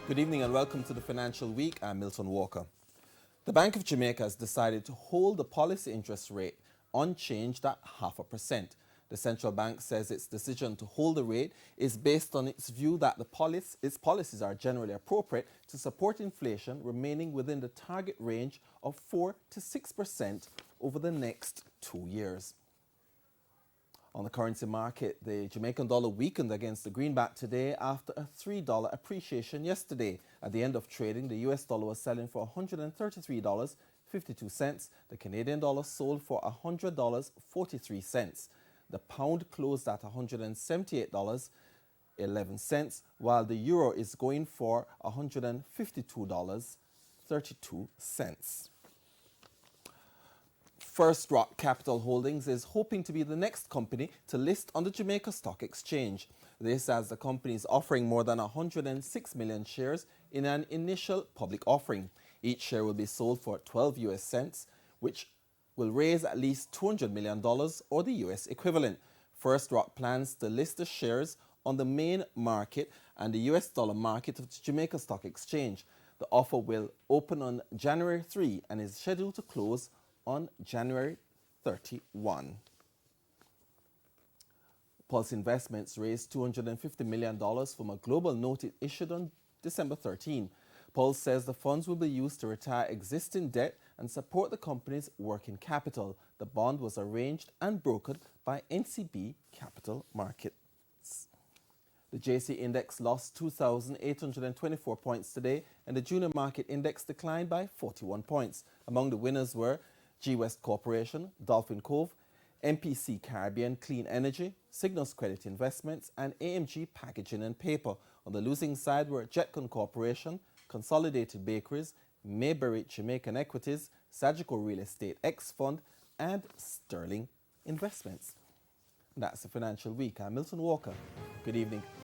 Good evening and welcome to the Financial Week. I'm Milton Walker. The Bank of Jamaica has decided to hold the policy interest rate unchanged at 0.5%. The central bank says its decision to hold the rate is based on its view that its policies are generally appropriate to support inflation remaining within the target range of 4 to 6% over the next 2 years. On the currency market, the Jamaican dollar weakened against the greenback today after a $3 appreciation yesterday. At the end of trading, the US dollar was selling for $133.52. The Canadian dollar sold for $100.43. The pound closed at $178.11, while the euro is going for $152.32. First Rock Capital Holdings is hoping to be the next company to list on the Jamaica Stock Exchange. This as the company is offering more than 106 million shares in an initial public offering. Each share will be sold for 12 US cents, which will raise at least $200 million or the US equivalent. First Rock plans to list the shares on the main market and the US dollar market of the Jamaica Stock Exchange. The offer will open on January 3 and is scheduled to close on January 31. Pulse Investments raised $250 million from a global note it issued on December 13. Pulse says the funds will be used to retire existing debt and support the company's working capital. The bond was arranged and brokered by NCB Capital Markets. The JC Index lost 2,824 points today, and the Junior Market Index declined by 41 points. Among the winners were G West Corporation, Dolphin Cove, MPC Caribbean Clean Energy, Signals Credit Investments, and AMG Packaging and Paper. On the losing side were Jetcon Corporation, Consolidated Bakeries, Mayberry Jamaican Equities, Sagicor Real Estate X Fund, and Sterling Investments. And that's the Financial Week. I'm Milton Walker. Good evening.